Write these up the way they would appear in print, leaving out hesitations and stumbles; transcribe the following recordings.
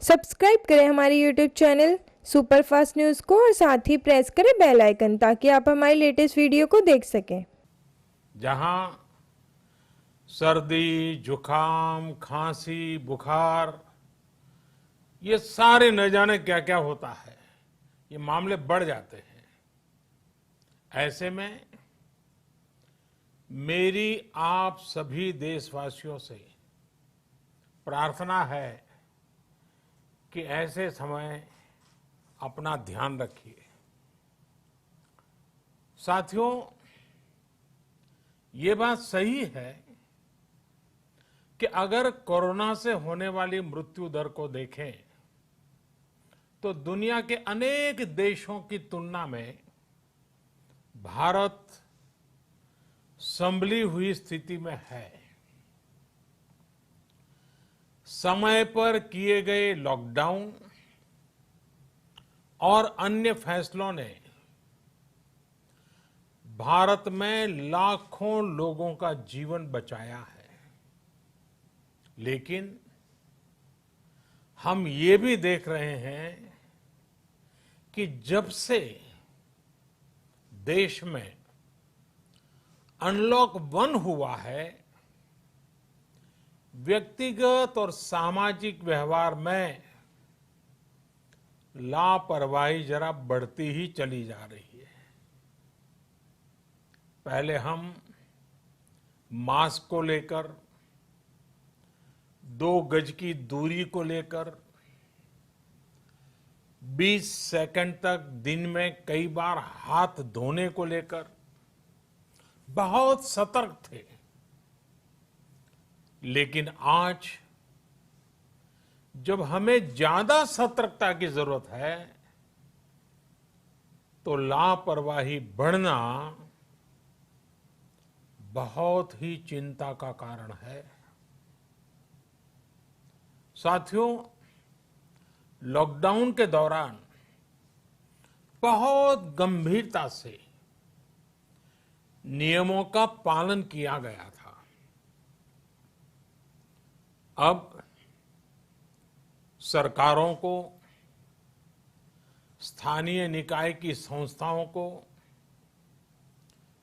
Subscribe करें हमारे YouTube channel superfast news को और साथ ही प्रेस करें बेल आइकन ताकि आप हमारी लेटेस्ट वीडियो को देख सकें। जहां सर्दी, जुकाम, खांसी, बुखार, ये सारे न जाने क्या क्या होता है, ये मामले बढ़ जाते हैं। ऐसे में मेरी आप सभी देशवासियों से प्रार्थना है कि ऐसे समय अपना ध्यान रखिए। साथियों, ये बात सही है कि अगर कोरोना से होने वाली मृत्यु दर को देखें तो दुनिया के अनेक देशों की तुलना में भारत संभली हुई स्थिति में है। समय पर किए गए लॉकडाउन और अन्य फैसलों ने भारत में लाखों लोगों का जीवन बचाया है, लेकिन हम ये भी देख रहे हैं कि जब से देश में अनलॉक 1 हुआ है, व्यक्तिगत और सामाजिक व्यवहार में लापरवाही जरा बढ़ती ही चली जा रही है। पहले हम मास्क को लेकर, 2 गज की दूरी को लेकर 20 सेकंड तक दिन में कई बार हाथ धोने को लेकर बहुत सतर्क थे, लेकिन आज जब हमें ज्यादा सतर्कता की जरूरत है तो लापरवाही बढ़ना बहुत ही चिंता का कारण है। साथियों, लॉकडाउन के दौरान बहुत गंभीरता से नियमों का पालन किया गया था। अब सरकारों को, स्थानीय निकाय की संस्थाओं को,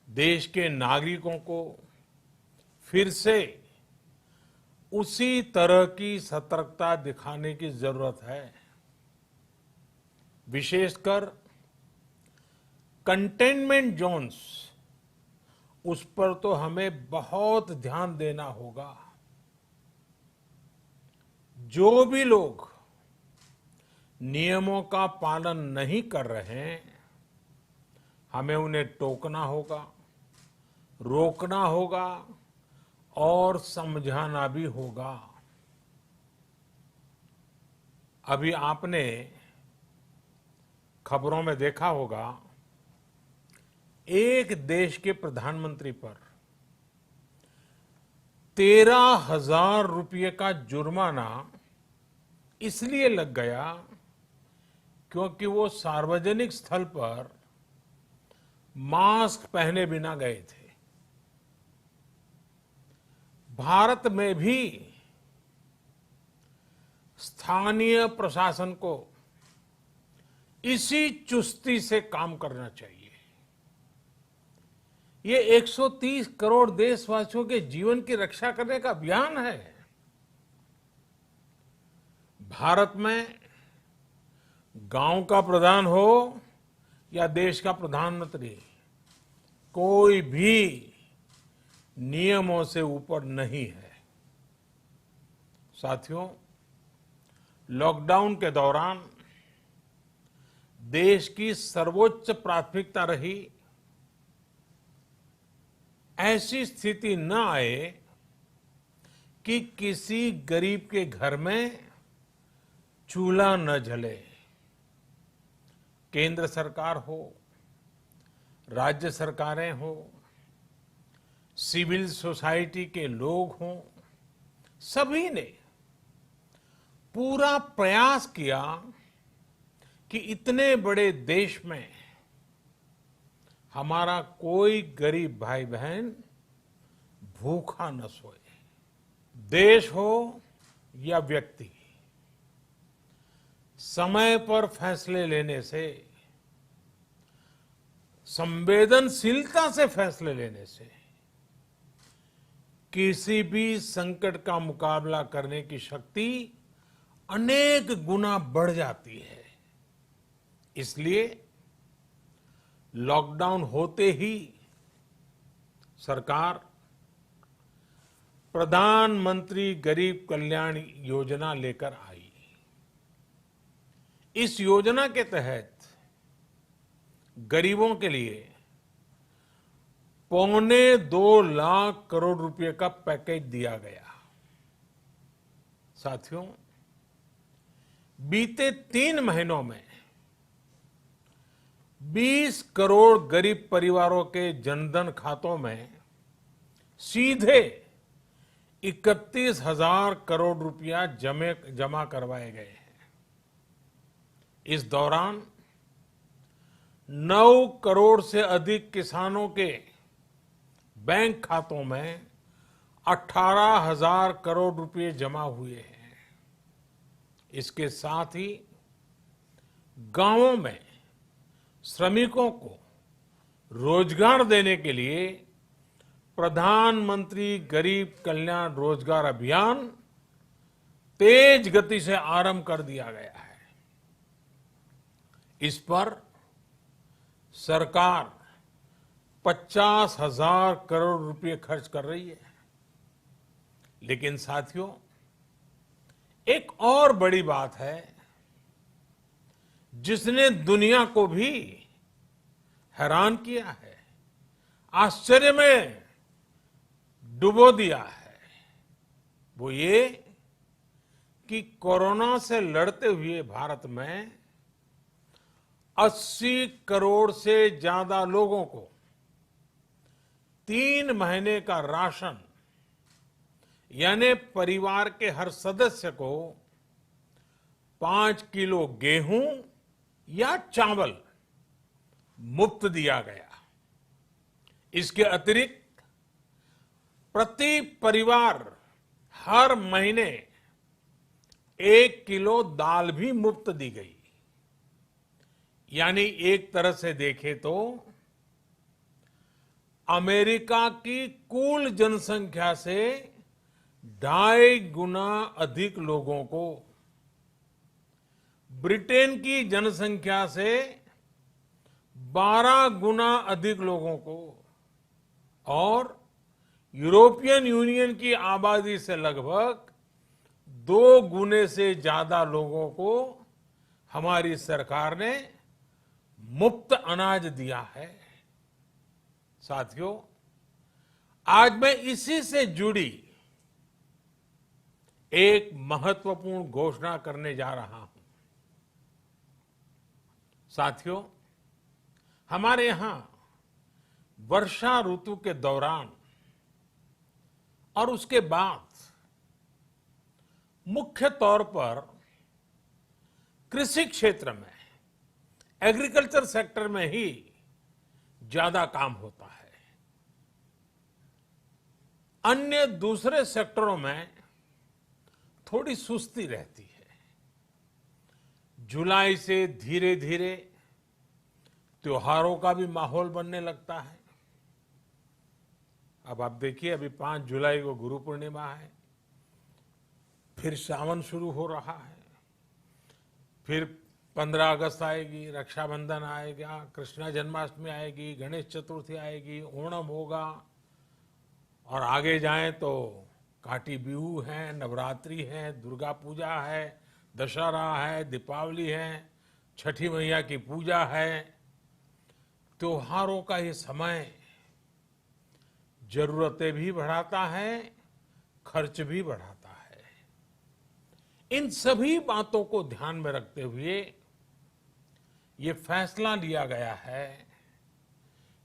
देश के नागरिकों को फिर से उसी तरह की सतर्कता दिखाने की जरूरत है। विशेषकर कंटेनमेंट जोन्स, उस पर तो हमें बहुत ध्यान देना होगा। जो भी लोग नियमों का पालन नहीं कर रहे हैं, हमें उन्हें टोकना होगा, रोकना होगा और समझाना भी होगा। अभी आपने खबरों में देखा होगा, एक देश के प्रधानमंत्री पर 13,000 रुपये का जुर्माना इसलिए लग गया क्योंकि वो सार्वजनिक स्थल पर मास्क पहने बिना गए थे। भारत में भी स्थानीय प्रशासन को इसी चुस्ती से काम करना चाहिए। ये 130 करोड़ देशवासियों के जीवन की रक्षा करने का अभियान है। भारत में गांव का प्रधान हो या देश का प्रधानमंत्री, कोई भी नियमों से ऊपर नहीं है। साथियों, लॉकडाउन के दौरान देश की सर्वोच्च प्राथमिकता रही ऐसी स्थिति न आए कि किसी गरीब के घर में चूल्हा न जले। केंद्र सरकार हो, राज्य सरकारें हो, सिविल सोसाइटी के लोग हों, सभी ने पूरा प्रयास किया कि इतने बड़े देश में हमारा कोई गरीब भाई बहन भूखा न सोए। देश हो या व्यक्ति, समय पर फैसले लेने से, संवेदनशीलता से फैसले लेने से किसी भी संकट का मुकाबला करने की शक्ति अनेक गुना बढ़ जाती है। इसलिए लॉकडाउन होते ही सरकार प्रधानमंत्री गरीब कल्याण योजना लेकर आई। इस योजना के तहत गरीबों के लिए 2.25 लाख करोड़ रुपए का पैकेज दिया गया। साथियों, बीते 3 महीनों में 20 करोड़ गरीब परिवारों के जनधन खातों में सीधे 31,000 करोड़ रुपया जमा करवाए गए हैं। इस दौरान 9 करोड़ से अधिक किसानों के बैंक खातों में 18,000 करोड़ रुपए जमा हुए हैं। इसके साथ ही गांवों में श्रमिकों को रोजगार देने के लिए प्रधानमंत्री गरीब कल्याण रोजगार अभियान तेज गति से आरंभ कर दिया गया है। इस पर सरकार 50,000 करोड़ रुपए खर्च कर रही है। लेकिन साथियों, एक और बड़ी बात है जिसने दुनिया को भी हैरान किया है, आश्चर्य में डुबो दिया है। वो ये कि कोरोना से लड़ते हुए भारत में 80 करोड़ से ज्यादा लोगों को 3 महीने का राशन, यानी परिवार के हर सदस्य को 5 किलो गेहूं या चावल मुफ्त दिया गया। इसके अतिरिक्त प्रति परिवार हर महीने 1 किलो दाल भी मुफ्त दी गई। यानी एक तरह से देखें तो अमेरिका की कुल जनसंख्या से 2.5 गुना अधिक लोगों को, ब्रिटेन की जनसंख्या से 12 गुना अधिक लोगों को और यूरोपियन यूनियन की आबादी से लगभग 2 गुने से ज्यादा लोगों को हमारी सरकार ने मुफ्त अनाज दिया है। साथियों, आज मैं इसी से जुड़ी एक महत्वपूर्ण घोषणा करने जा रहा हूं। साथियों, हमारे यहां वर्षा ऋतु के दौरान और उसके बाद मुख्य तौर पर कृषि क्षेत्र में, एग्रीकल्चर सेक्टर में ही ज्यादा काम होता है। अन्य दूसरे सेक्टरों में थोड़ी सुस्ती रहती है। जुलाई से धीरे धीरे त्योहारों का भी माहौल बनने लगता है। अब आप देखिए, अभी 5 जुलाई को गुरु पूर्णिमा है, फिर सावन शुरू हो रहा है, फिर 15 अगस्त आएगी, रक्षाबंधन आएगा, कृष्ण जन्माष्टमी आएगी, गणेश चतुर्थी आएगी, ओणम होगा और आगे जाएं तो काटी बिहू है, नवरात्रि है, दुर्गा पूजा है, दशहरा है, दीपावली है, छठी मैया की पूजा है। त्योहारों का ये समय जरूरतें भी बढ़ाता है, खर्च भी बढ़ाता है। इन सभी बातों को ध्यान में रखते हुए ये फैसला लिया गया है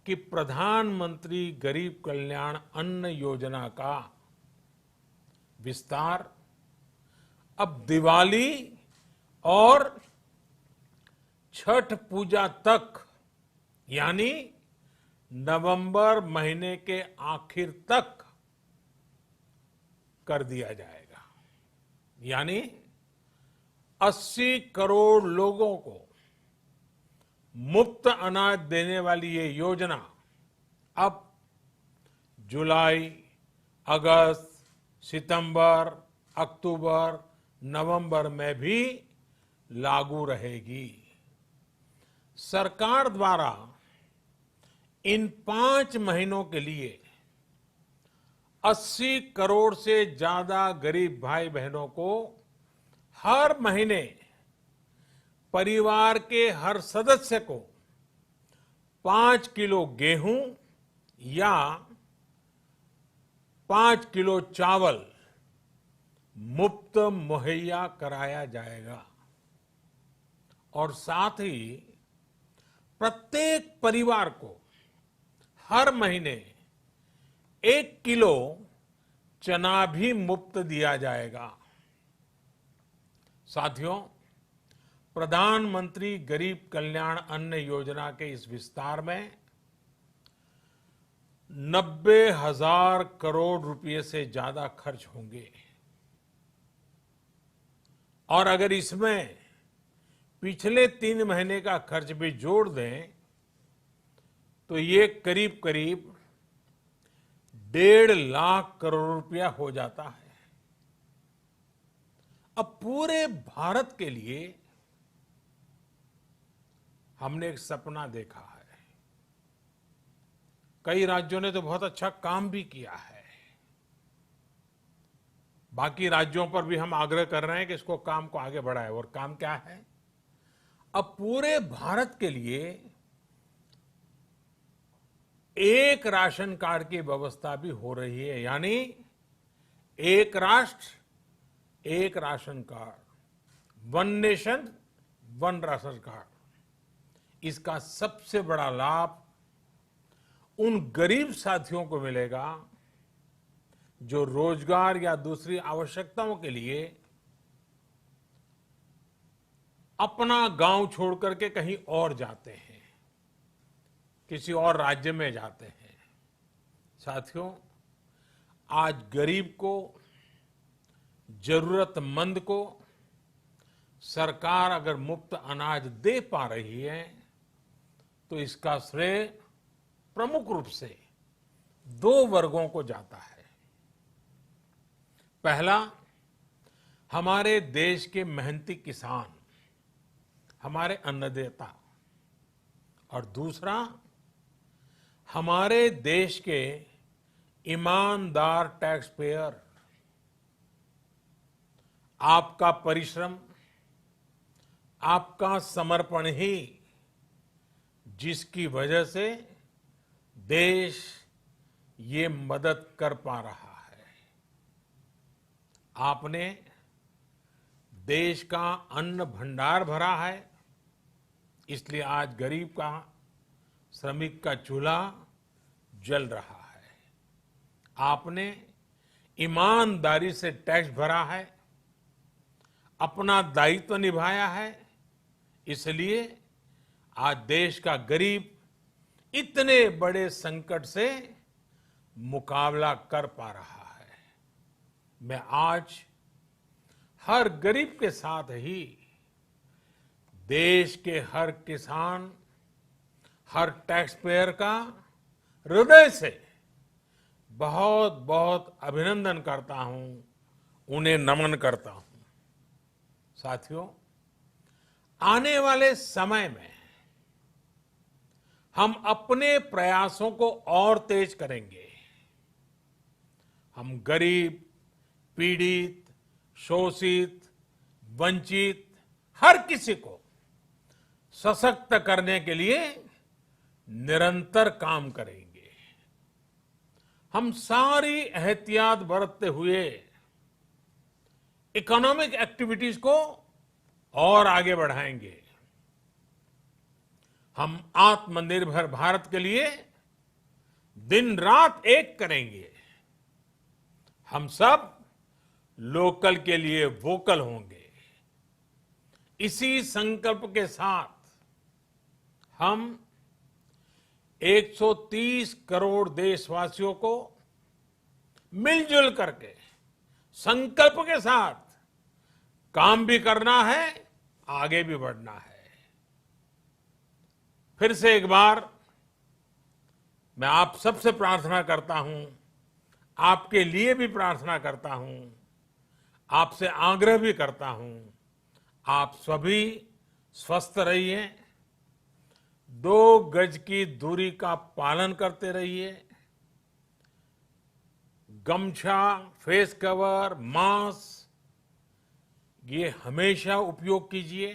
कि प्रधानमंत्री गरीब कल्याण अन्न योजना का विस्तार अब दिवाली और छठ पूजा तक, यानी नवंबर महीने के आखिर तक कर दिया जाएगा। यानी 80 करोड़ लोगों को मुफ्त अनाज देने वाली ये योजना अब जुलाई, अगस्त, सितंबर, अक्टूबर, नवंबर में भी लागू रहेगी। सरकार द्वारा इन 5 महीनों के लिए 80 करोड़ से ज्यादा गरीब भाई बहनों को हर महीने परिवार के हर सदस्य को 5 किलो गेहूं या 5 किलो चावल मुफ्त मुहैया कराया जाएगा और साथ ही प्रत्येक परिवार को हर महीने 1 किलो चना भी मुफ्त दिया जाएगा। साथियों, प्रधानमंत्री गरीब कल्याण अन्न योजना के इस विस्तार में 90,000 करोड़ रुपए से ज्यादा खर्च होंगे और अगर इसमें पिछले 3 महीने का खर्च भी जोड़ दें तो ये करीब करीब 1.5 लाख करोड़ रुपया हो जाता है। अब पूरे भारत के लिए हमने एक सपना देखा है। कई राज्यों ने तो बहुत अच्छा काम भी किया है। बाकी राज्यों पर भी हम आग्रह कर रहे हैं कि इसको काम को आगे बढ़ाएं। और काम क्या है? अब पूरे भारत के लिए एक राशन कार्ड की व्यवस्था भी हो रही है, यानी एक राष्ट्र एक ration card, one nation one ration card. इसका सबसे बड़ा लाभ उन गरीब साथियों को मिलेगा जो रोजगार या दूसरी आवश्यकताओं के लिए अपना गांव छोड़ करके कहीं और जाते हैं, किसी और राज्य में जाते हैं। साथियों, आज गरीब को, जरूरतमंद को सरकार अगर मुफ्त अनाज दे पा रही है तो इसका श्रेय प्रमुख रूप से 2 वर्गों को जाता है। पहला, हमारे देश के मेहनती किसान, हमारे अन्नदाता, और दूसरा हमारे देश के ईमानदार टैक्स पेयर। आपका परिश्रम, आपका समर्पण ही जिसकी वजह से देश ये मदद कर पा रहा है। आपने देश का अन्न भंडार भरा है, इसलिए आज गरीब का, श्रमिक का चूल्हा जल रहा है। आपने ईमानदारी से टैक्स भरा है, अपना दायित्व निभाया है, इसलिए आज देश का गरीब इतने बड़े संकट से मुकाबला कर पा रहा है। मैं आज हर गरीब के साथ ही देश के हर किसान, हर टैक्स पेयर का हृदय से बहुत बहुत अभिनंदन करता हूं, उन्हें नमन करता हूं। साथियों, आने वाले समय में हम अपने प्रयासों को और तेज करेंगे। हम गरीब, पीड़ित, शोषित, वंचित हर किसी को सशक्त करने के लिए निरंतर काम करेंगे। हम सारी एहतियात बरतते हुए इकोनॉमिक एक्टिविटीज को और आगे बढ़ाएंगे। हम आत्मनिर्भर भारत के लिए दिन रात एक करेंगे। हम सब लोकल के लिए वोकल होंगे। इसी संकल्प के साथ हम 130 करोड़ देशवासियों को मिलजुल करके संकल्प के साथ काम भी करना है, आगे भी बढ़ना है। फिर से एक बार मैं आप सबसे प्रार्थना करता हूं, आपके लिए भी प्रार्थना करता हूं, आपसे आग्रह भी करता हूं, आप सभी स्वस्थ रहिए, 2 गज की दूरी का पालन करते रहिए, गमछा, फेस कवर, मास्क ये हमेशा उपयोग कीजिए,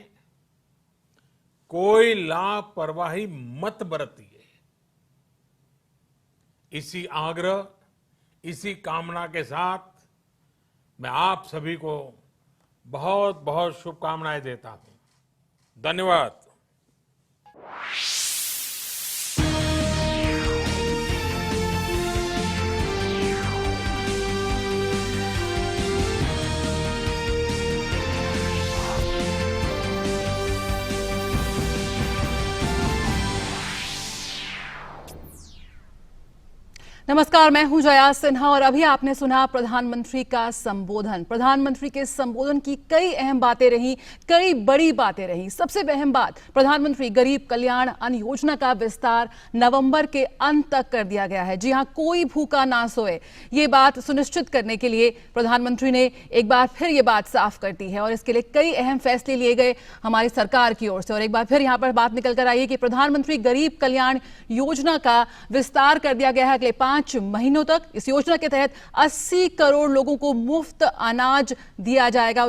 कोई लापरवाही मत बरतिए। इसी आग्रह, इसी कामना के साथ मैं आप सभी को बहुत बहुत शुभकामनाएं देता हूं। धन्यवाद। नमस्कार, मैं हूं जया सिन्हा और अभी आपने सुना प्रधानमंत्री का संबोधन। प्रधानमंत्री के संबोधन की कई अहम बातें रही, कई बड़ी बातें रही। सबसे अहम बात, प्रधानमंत्री गरीब कल्याण अन्न योजना का विस्तार नवंबर के अंत तक कर दिया गया है। जी हां, कोई भूखा ना सोए, ये बात सुनिश्चित करने के लिए प्रधानमंत्री ने एक बार फिर ये बात साफ कर दी है और इसके लिए कई अहम फैसले लिए गए हमारी सरकार की ओर से। और एक बार फिर यहां पर बात निकल कर आई है कि प्रधानमंत्री गरीब कल्याण योजना का विस्तार कर दिया गया है अगले 5 महीनों तक। इस योजना के तहत 80 करोड़ लोगों को मुफ्त अनाज दिया जाएगा।